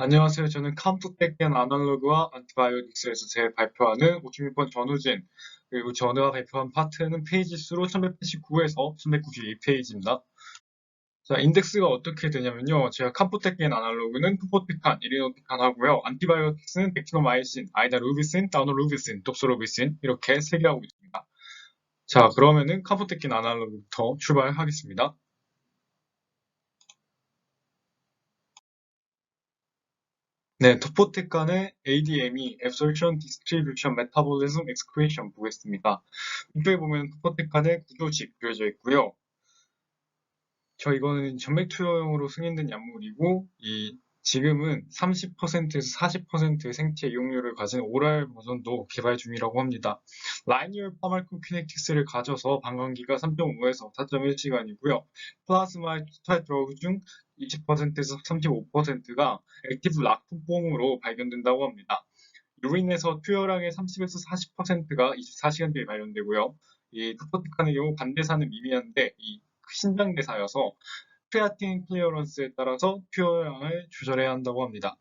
안녕하세요. 저는 컴퓨텍 앤 아날로그와 안티바이오틱스에서 재발표하는 56번 전우진, 그리고 전우가 발표한 파트는 페이지 수로 1189에서 1192페이지입니다. 자, 인덱스가 어떻게 되냐면요. 제가 컴퓨텍 앤 아날로그는 투포티칸, 이리노티칸 하고요. 안티바이오틱스는 백티노마이신, 아이다루비신, 다노루비신, 독소루비신 이렇게 3개 하고 있습니다. 자, 그러면은 컴퓨텍 앤 아날로그부터 출발하겠습니다. 네, 토포테칸의 ADME, Absorption, Distribution, Metabolism, Excretion 보겠습니다. 이쪽에 보면 토포테칸의 구조식 그려져 있고요. 이거는 점맥 투여용으로 승인된 약물이고, 지금은 30%에서 40%의 생체 이용률을 가진 오랄 버전도 개발 중이라고 합니다. 라이니얼 파마코키네틱스를 가져서 방광기가 3.5에서 4.1시간이고요. 플라즈마 토탈 드러그 중 20%에서 35%가 액티브 락토 폼으로 발견된다고 합니다. 유린에서 투여량의 30에서 40%가 24시간 뒤에 발견되고요. 이 토포티칸의 경우 반대사는 미미한데 이 신장대사여서 크레아틴 클리어런스에 따라서 투여량을 조절해야 한다고 합니다.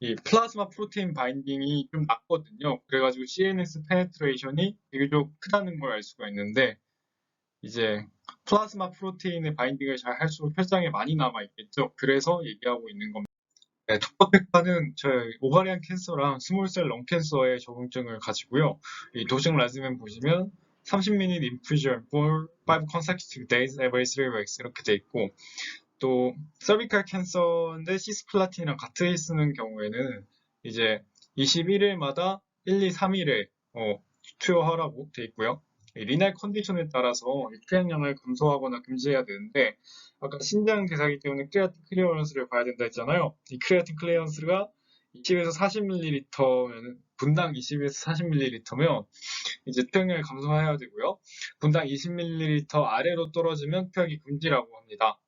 이 플라즈마 프로테인 바인딩이 좀 낮거든요. 그래가지고 CNS 페네트레이션이 비교적 크다는 걸 알 수가 있는데 이제 플라즈마 프로테인의 바인딩을 잘 할수록 혈장에 많이 남아있겠죠. 그래서 얘기하고 있는 겁니다. 네, 토퍼텍파는 저희 오바리안 캔서랑 스몰셀 렁 캔서의 적응증을 가지고요. 이 도식 라즈면 보시면 30minute infusion for 5 consecutive days every 3 weeks 이렇게 돼 있고 또 서비칼 캔서인데 시스플라틴이랑 같이 쓰는 경우에는 이제 21일마다 1, 2, 3일에 투여하라고 돼 있고요. 리날 컨디션에 따라서 투약량을 감소하거나 금지해야 되는데 아까 신장 대사기 때문에 크레아틴 클리어런스를 봐야 된다 했잖아요. 이 크레아틴 클리어런스가 20에서 40ml면 분당 20에서 40ml면 이제 투약량을 감소해야 되고요. 분당 20ml 아래로 떨어지면 투약이 금지라고 합니다.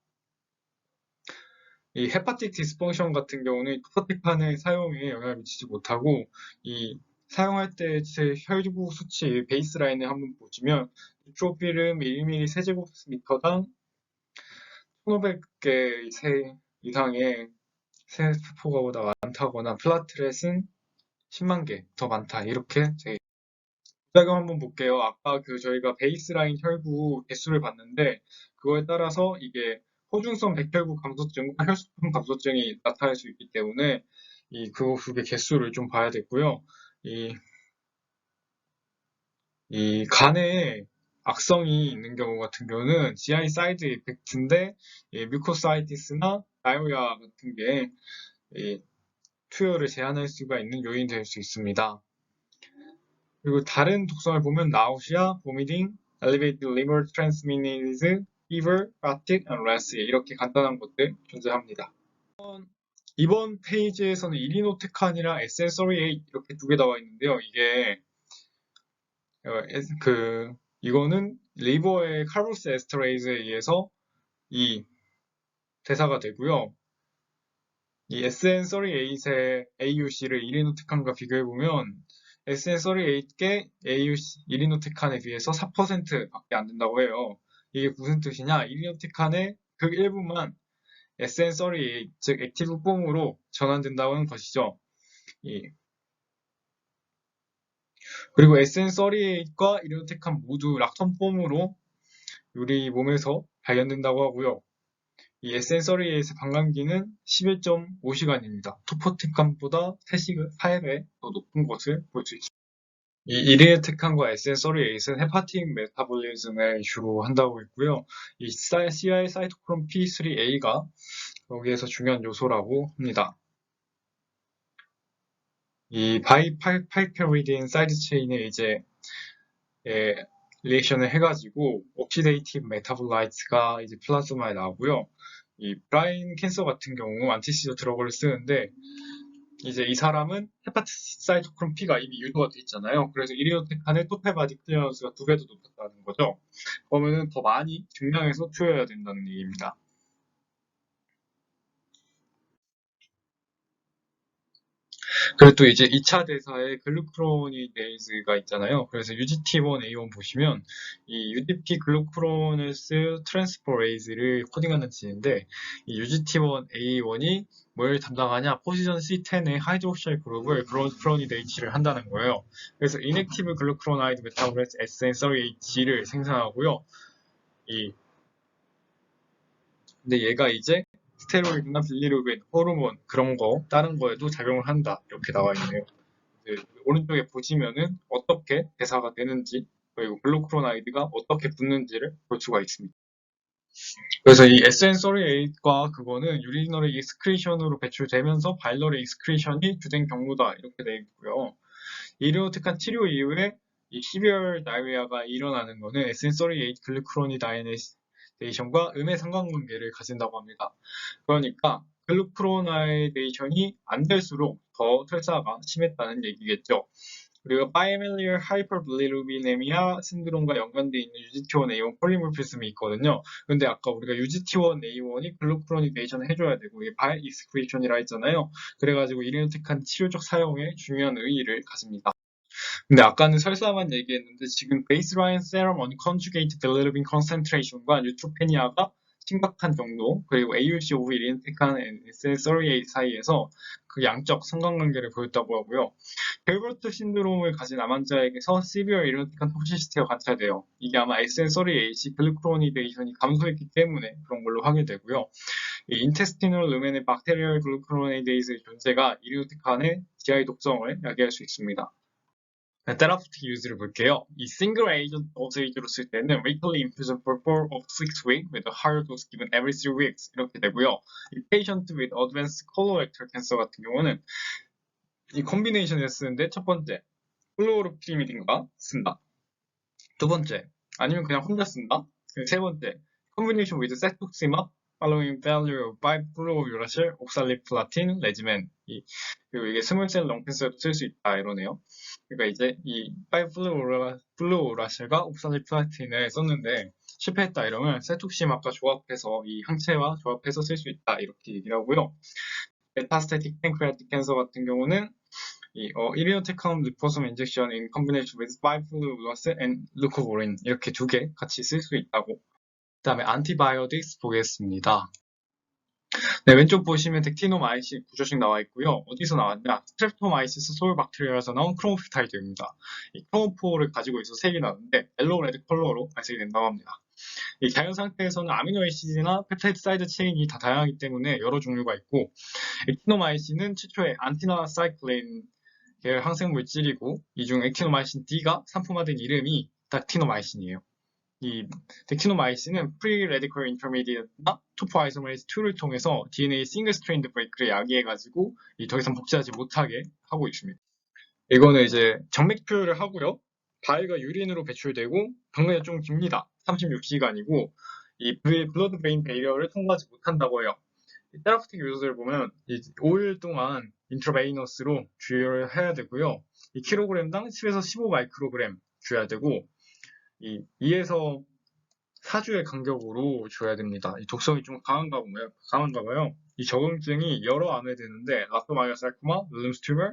이 헤파틱 디스펑션 같은 경우는 토포티칸의 사용에 영향을 미치지 못하고 사용할 때 제 혈구 수치 베이스라인을 한번 보시면 뉴트로필은 1mm 세제곱미터당 1500개 이상의 세포가 많다거나 플라트렛은 10만 개 더 많다 이렇게 부작용 한번 볼게요. 아까 저희가 베이스라인 혈구 개수를 봤는데 그거에 따라서 이게 호중성 백혈구 감소증과 혈소판 감소증이 나타날 수 있기 때문에 두 개 개수를 좀 봐야 되고요. 이 간에 악성이 있는 경우 같은 경우는 GI 사이드 이펙트인데 뮤코사이티스나 다이오리아 같은 게 투여를 제한할 수가 있는 요인이 될 수 있습니다. 그리고 다른 독성을 보면 나우시아, 보미팅, elevated liver transaminase, fever, fatigue, and rest 이렇게 간단한 것들 존재합니다. 이번 페이지에서는 이리노테칸이랑 에센서리 8 이렇게 두 개 나와 있는데요. 이거는 리버의 카르보스 에스터레이즈에 의해서 이 대사가 되고요. 이 SN38의 AUC를 이리노테칸과 비교해보면 SN38개 AUC, 이리노테칸에 비해서 4%밖에 안 된다고 해요. 이게 무슨 뜻이냐? 이리노테칸의 극일부만 SN38, 즉 액티브 폼으로 전환된다는 것이죠. 그리고 SN38과 이리노테칸 모두 락톤 폼으로 우리 몸에서 발견된다고 하고요. 이 SN38의 방광기는 11.5시간입니다. 토포테칸보다 4배 더 높은 것을 볼 수 있습니다. 이 이리노테칸과 SN38은 헤파틱 메타볼리즘을 주로 한다고 했고요. 이 CI 사이토크롬 P3A가 여기에서 중요한 요소라고 합니다. 이 바이팔페리딘 사이드 체인에 이제 리액션을 해가지고 옥시데이티브 메타볼라이트가 이제 플라즈마에 나오고요. 이 브라인 캔서 같은 경우 안티시저 드러그를 쓰는데 이제 이 사람은 헤파티스 사이토크롬 P가 이미 유도가 돼 있잖아요. 그래서 이리노테칸의 토탈 바디 클리어런스가 2배 더 높았다는 거죠. 그러면은 더 많이 증량해서 투여해야 된다는 얘기입니다. 그리고 또 이제 2차 대사에 글루크로니데이즈가 있잖아요. 그래서 UGT1A1 보시면 이 UDP 글루크로네스 트랜스포레이즈를 코딩하는 지인데 이 UGT1A1이 뭘 담당하냐? 포지션 C10의 하이드록실 그룹을 글루크로니데이치를 한다는 거예요. 그래서 인액티브 글루크로나이드 메타볼레스 SN30H를 생산하고요. 근데 얘가 이제 스테로이드나 빌리루빈, 호르몬 그런 거 다른 거에도 작용을 한다 이렇게 나와 있네요. 오른쪽에 보시면은 어떻게 대사가 되는지 그리고 글루크로나이드가 어떻게 붙는지를 볼 수가 있습니다. 그래서 이 SN38과 그거는 유리너리 익스크리션으로 배출되면서 바이러리 익스크리션이 주된 경로다 이렇게 되어 있고요. 이리오틱한 치료 이후에 이 시비얼 다이리아가 일어나는 거는 SN38 글루크로니다이네이션과 음의 상관관계를 가진다고 합니다. 그러니까 글루크로나이데이션이 안 될수록 더 설사가 심했다는 얘기겠죠. 그리고 파이밀리얼 하이퍼빌리루비네미아 신드롬과 연관되어 있는 UGT1A1 폴리모피즘이 있거든요. 근데 아까 우리가 UGT1A1이 글루크로니데이션을 해줘야 되고 이게 바이 익스크리션이라 했잖아요. 그래가지고 이리오틱한 치료적 사용에 중요한 의의를 가집니다. 근데 아까는 설사만 얘기했는데 지금 베이스라인 세럼 언컨주게이트 빌리루빈 컨센트레이션과 뉴트로페니아가 심각한 정도 그리고 AUC 오브 이린텍한 SN38 사이에서 그 양적 상관관계를 보였다고 하고요. 힐버트 신드롬을 가진 암환자에게서 시비어 이론틱한 톡시시티가 관찰돼요. 이게 아마 SN38 글루크로니데이션이 감소했기 때문에 그런 걸로 확인되고요. 이 인테스티널 루멘의 박테리얼 글루크로니데이즈의 존재가 이리오틱한의 GI 독성을 야기할 수 있습니다. 테라프틱 유즈를 볼게요. 이 싱글 에이전트 도세이지로 쓸 때는 weekly infusion for 4 of 6 weeks with a higher dose given every 3 weeks 이렇게 되고요. 이 patient with advanced colorectal cancer 같은 경우는 이 콤비네이션을 쓰는데 첫 번째, 플루오르피리미딘과 쓴다. 두 번째, 아니면 그냥 혼자 쓴다. 세 번째, combination with cetuximab following failure of bifluorouracil oxaliplatin regimen. 그리고 이게 스몰셀 렁캔서에도 쓸 수 있다 이러네요. 그러니까 이제 이 바이플루오라실과 옥살리플라틴을 썼는데 실패했다 이러면 세툭시맙과 조합해서 이 항체와 조합해서 쓸 수 있다 이렇게 얘기를 하고요. 메타스테틱 팬크리아틱 캔서 같은 경우는 이 이리오테컴 리포섬 인젝션 in combination with 5-fluorouracil and leucovorin 이렇게 두 개 같이 쓸 수 있다고. 그 다음에 안티바이오틱스 보겠습니다. 네, 왼쪽 보시면 덱티노마이신 구조식 나와 있고요. 어디서 나왔냐? 스트랩토마이시스 소울박테리아에서 나온 크로모피타이드입니다. 이 크로모포를 가지고 있어서 색이 나는데 옐로우 레드 컬러로 발색이 된다고 합니다. 이 자연 상태에서는 아미노에시드나 펩타이드 사이드 체인이 다 다양하기 때문에 여러 종류가 있고 액티노마이신은 최초의 안티나사이클린 계열 항생 물질이고 이 중 액티노마이신 D가 상품화된 이름이 닥티노마이신이에요. 이 덱티노마이신은 프리 레디컬 인터미디에이트나 토포아이소메이즈 2를 통해서 DNA 싱글 스트레인드 브레이크를 야기해가지고 더 이상 복제하지 못하게 하고 있습니다. 이거는 이제 정맥 표현을 하고요. 바이가 유린으로 배출되고 당근이 좀 깁니다. 36시간이고 이 블러드 브레인 베리어를 통과하지 못한다고 해요. 테라프틱 유저들 보면 5일 동안 인트라베이너스로 주의를 해야 되고요. 이 킬로그램당 10에서 15 마이크로그램 줘야 되고 이 2에서 4주의 간격으로 줘야 됩니다. 이 독성이 좀 강한가 봐요. 이 적응증이 여러 암에 되는데 라토마이오사이코마, 윌름스 튜머,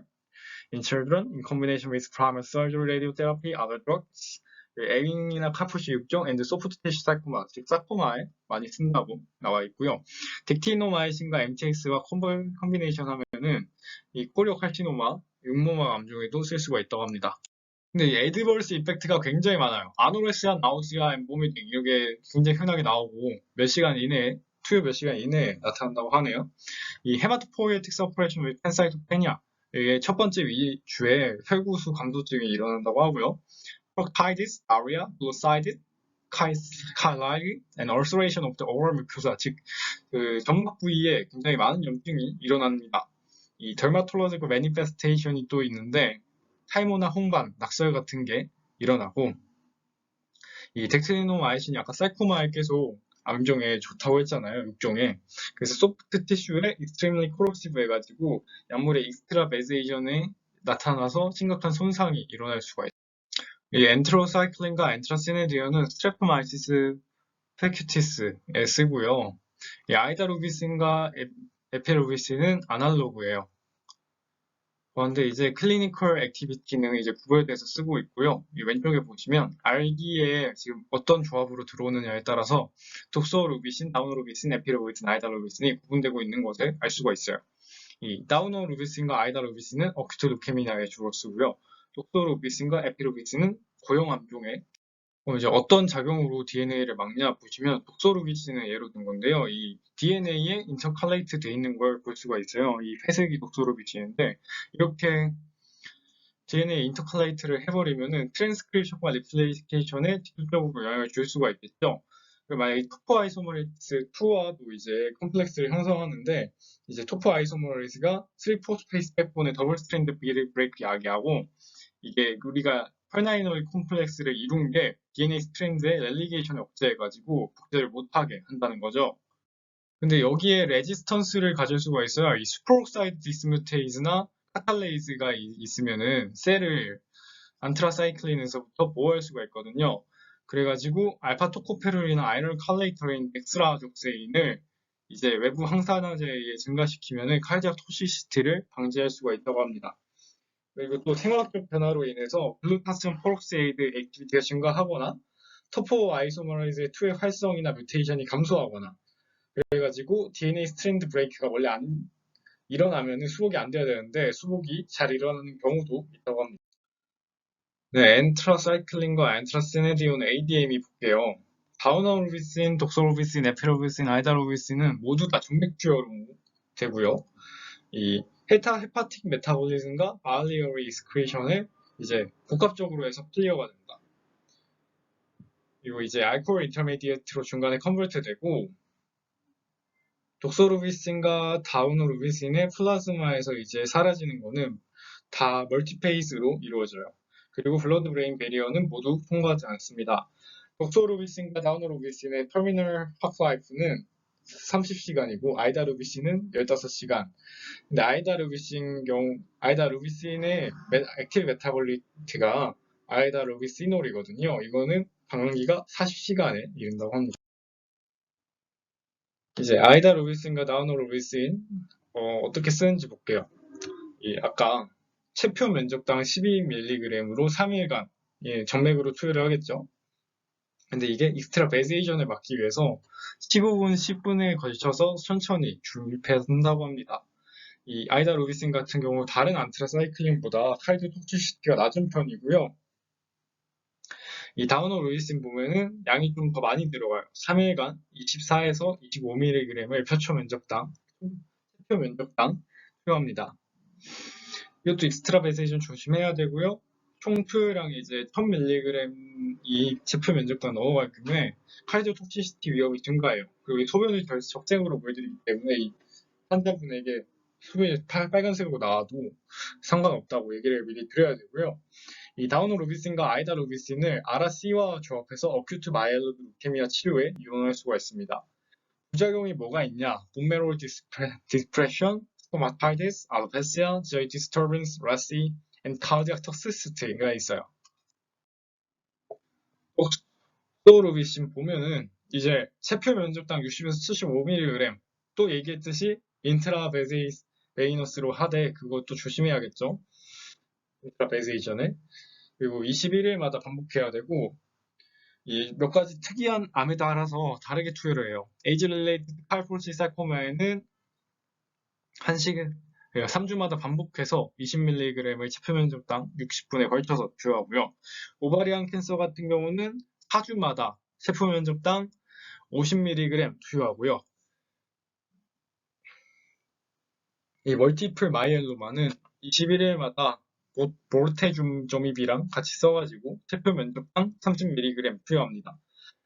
in children, in combination with primary surgery, radiotherapy, other drugs, 에윙이나 카푸시 6종, and 소프트 티슈 사이코마, 즉 사코마에 많이 쓴다고 나와 있고요. 덱티노마이신과 MTX와 콤비네이션 하면은 이 코리오칼시노마, 육모막 암 중에도 쓸 수가 있다고 합니다. 근데 이 애드버스 이펙트가 굉장히 많아요. 아노레시아, 나우시아, 엠보미팅 이게 굉장히 흔하게 나오고 몇 시간 이내에 투여 몇 시간 이내에 나타난다고 하네요. 이 헤마토포이에틱 서퍼레이션 위 펜사이토페니아 이게 첫 번째 주에 혈구수 감소증이 일어난다고 하고요. proctitis, diarrhea, glossitis, chylicity, and ulceration of the oral mucosa 즉 그 점막 부위에 굉장히 많은 염증이 일어납니다. 이 dermatological manifestation이 또 있는데 탈모나 홍반, 낙설 같은 게 일어나고 이 덱스리노마이신이 아까 사이코마에께서 암종에 좋다고 했잖아요. 6종에. 그래서 소프트 티슈에 extremely corrosive 해가지고 약물의 익스트라베제이션에 나타나서 심각한 손상이 일어날 수가 있어요. 이 엔트로사이클린과 엔트라시네디언은 스트레프마이시스 페큐티스에 쓰고요. 이 아이다루비신과 에페루비신은 아날로그예요. 근데 이제 클리니컬 액티비티는 이제 구별돼서 쓰고 있고요. 이 왼쪽에 보시면 알기에 지금 어떤 조합으로 들어오느냐에 따라서 독소루비신, 다운루비신, 에피루비신, 아이다루비신이 구분되고 있는 것을 알 수가 있어요. 이 다우너루비신과 아이다루비신은 어큐트 루케미아에 주로 쓰고요. 독소루비신과 에피루비신은 고형암종에 이제 어떤 작용으로 DNA를 막냐 보시면 독소루비신을 예로 든 건데요. 이 DNA에 인터칼레이트 돼 있는 걸 볼 수가 있어요. 이 회색이 독소루비신인데 이렇게 DNA 인터칼레이트를 해버리면은 트랜스크립션과 리플레이케이션에 직접적으로 영향을 줄 수가 있겠죠. 만약에 토포 아이소머레이스 2와도 이제 컴플렉스를 형성하는데 이제 토포 아이소머레이스가 3포스페이스 백본의 더블 스트랜드 브레이크 야기하고 이게 우리가 펄나이놀 콤플렉스를 이룬 게 DNA 스트랜드의 렐리게이션을 억제해가지고 복제를 못하게 한다는 거죠. 근데 여기에 레지스턴스를 가질 수가 있어요. 이 슈퍼옥사이드 디스뮤테이즈나 카탈레이즈가 있으면은 셀을 안트라사이클린에서부터 보호할 수가 있거든요. 그래가지고 알파 토코페롤이나 아이놀 칼레이터인 엑스라족세인을 이제 외부 항산화제에 의해 증가시키면은 카르디악 토시시티를 방지할 수가 있다고 합니다. 그리고 또 생화학적 변화로 인해서 글루타시온 페록사이드 액티비티가 증가하거나 토포 아이소머라이즈 2의 활성이나 뮤테이션이 감소하거나 그래가지고 DNA 스트랜드 브레이크가 원래 안 일어나면 수복이 안 돼야 되는데 수복이 잘 일어나는 경우도 있다고 합니다. 네, 엔트라사이클린과 엔트라시네디온 ADM이 볼게요. 다우너루비신, 독소루비신, 에피루비신, 아이다루비신은 모두 다 정맥주여로 되고요. 이 헤파틱 메타볼리즘과 바이리어리 익스크리션을 이제 복합적으로 해서 클리어가 된다. 그리고 이제 알코올 인터미디에이트로 중간에 컨버트 되고 독소루비신과 다우노루비신의 플라즈마에서 이제 사라지는 거는 다 멀티페이스로 이루어져요. 그리고 블러드 브레인 베리어는 모두 통과하지 않습니다. 독소루비신과 다우노루비신의 터미널 하프라이프는 30시간이고 아이다루비신은 15시간. 근데 아이다루비신의 액티브 메타볼리트가 아이다루비시놀이거든요. 이거는 방광기가 40시간에 이른다고 합니다. 이제 아이다 루비슨과 나우노 루비슨 어떻게 쓰는지 볼게요. 아까 체표 면적당 12mg으로 3일간 정맥으로 투여를 하겠죠. 근데 이게 익스트라 베이제이션을 막기 위해서 15분, 10분에 걸쳐서 천천히 주입한다고 합니다. 이 아이다 루비슨 같은 경우 다른 안트라사이클린보다 카이드 톡시시티가 낮은 편이고요. 이 다우너 루이신 보면은 양이 좀 더 많이 들어가요. 3일간 24에서 25mg을 표초 면적당 투여합니다. 이것도 익스트라 베이세이션 조심해야 되고요. 총 투여량이 이제 1000mg 이 제표 면적당 넘어갈 경우에 카이디오 톡시시티 위험이 증가해요. 그리고 소변이 적색으로 보여드리기 때문에 이 환자분에게 소변이 빨간색으로 나와도 상관없다고 얘기를 미리 드려야 되고요. 이 다우노 루비신과 아이다 루비신을 아라C와 조합해서 어큐트 마이엘로드 루케미아 치료에 이용할 수가 있습니다. 부작용이 뭐가 있냐? 본메로 디스프레션, 스토마타이티스, 알로페시아, GI 디스터번스, 라시, and cardiac toxicity가 있어요. 독소루비신 보면은 이제 체표 면적당 60에서 75mg 또 얘기했듯이 인트라베이너스로 하되 그것도 조심해야겠죠. 인트라베이제이션에 그리고 21일마다 반복해야 되고 몇 가지 특이한 암에 따라서 다르게 투여를 해요. 에이즈 릴레이티드 칼폴시 사코마에는 3주마다 반복해서 20mg의 체표 면적당 60분에 걸쳐서 투여하고요. 오바리안 캔서 같은 경우는 4주마다 체표 면적당 50mg 투여하고요. 이 멀티플 마이엘로마는 21일마다 보르테줌조미비랑 같이 써가지고 체표 면적당 30mg 투여합니다.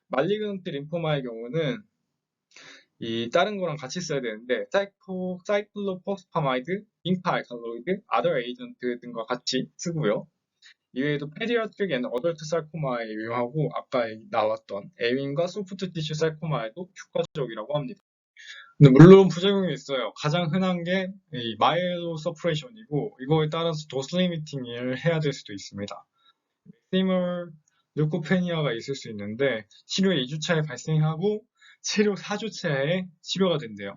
말리그넌트 림포마의 경우는 다른 거랑 같이 써야 되는데 사이클로포스파마이드, 잉파 알칼로이드, 아더 에이전트 등과 같이 쓰고요. 이외에도 페디아트릭 앤 어덜트 살코마에 유용하고 아까 나왔던 에윈과 소프트 티슈 살코마에도 효과적이라고 합니다. 근데 물론 부작용이 있어요. 가장 흔한 게 마이엘로 서프레이션이고 이거에 따라서 도스 리미팅을 해야 될 수도 있습니다. 맥시멀 류코페니아가 있을 수 있는데 치료 2주차에 발생하고 치료 4주차에 치료가 된대요.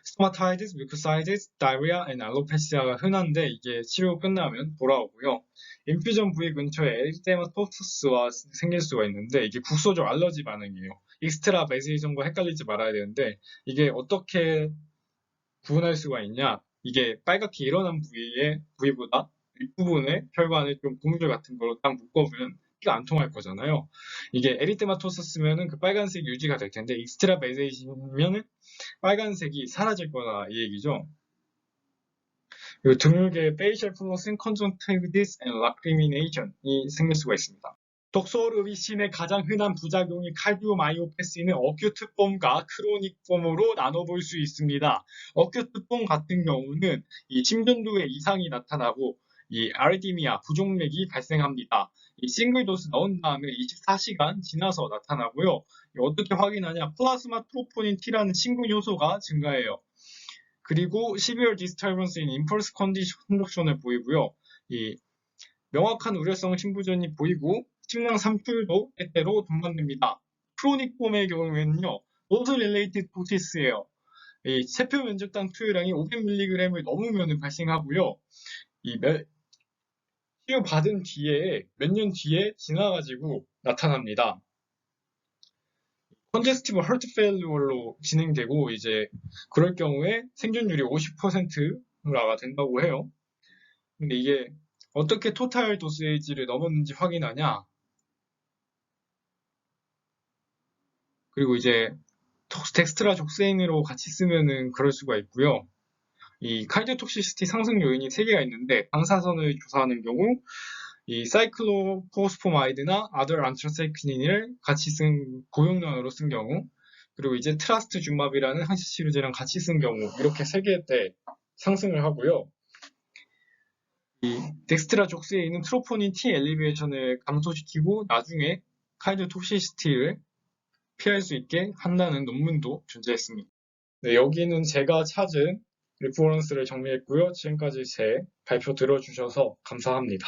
스토마타이티스, 뮤코사이티스, 다이리아, and 알로페시아가 흔한데 이게 치료 끝나면 돌아오고요. 인퓨전 부위 근처에 에리테마토스가 생길 수가 있는데 이게 국소적 알러지 반응이에요. 익스트라 베세이션과 헷갈리지 말아야 되는데 이게 어떻게 구분할 수가 있냐? 이게 빨갛게 일어난 부위보다 윗부분에 혈관에 좀 고무줄 같은 걸로 딱 묶어보면 피가 안 통할 거잖아요. 이게 에리테마토스면은 그 빨간색 유지가 될 텐데 익스트라 베세이션면은 빨간색이 사라질 거다 이 얘기죠. 그리고 드물게 facial fluorescence conjunctivitis and lacrimination이 생길 수가 있습니다. 독소르비신의 가장 흔한 부작용이 칼디오마이오패시는 어큐트 폼과 크로닉 폼으로 나눠볼 수 있습니다. 어큐트 폼 같은 경우는 이 심전도에 이상이 나타나고 이 아르디미아, 부종맥이 발생합니다. 이 싱글 도스 넣은 다음에 24시간 지나서 나타나고요. 어떻게 확인하냐? 플라스마 트로포닌 T라는 친구 요소가 증가해요. 그리고 severe disturbance in impulse conduction을 보이고요. 이 명확한 우려성 신부전이 보이고 침낭 삼출도 때때로 동반됩니다. 크로닉 폼의 경우에는요, 노즈 릴레이티드 토시스예요. 이 세포 면적당 투여량이 500mg을 넘으면 발생하고요. 이 치료 받은 뒤에 몇 년 뒤에 지나가지고 나타납니다. 컨제스티브 하트 페일리어로 진행되고 이제 그럴 경우에 생존율이 50%가 된다고 해요. 근데 이게 어떻게 토탈 도세이지를 넘었는지 확인하냐? 그리고 이제 덱스트라 족세인으로 같이 쓰면은 그럴 수가 있고요. 이 카이디오톡시시티 상승 요인이 3개가 있는데 방사선을 조사하는 경우 이 사이클로포스포마이드나 아들 안트라사이클린을 같이 쓴 고용량으로 쓴 경우 그리고 이제 트라스트 줌밥이라는 항체 치료제랑 같이 쓴 경우 이렇게 3개 때 상승을 하고요. 이 덱스트라 족스에 있는 트로포닌 T 엘리베이션을 감소시키고 나중에 카이디오톡시시티를 피할 수 있게 한다는 논문도 존재했습니다. 네, 여기는 제가 찾은 리퍼런스를 정리했고요. 지금까지 제 발표 들어주셔서 감사합니다.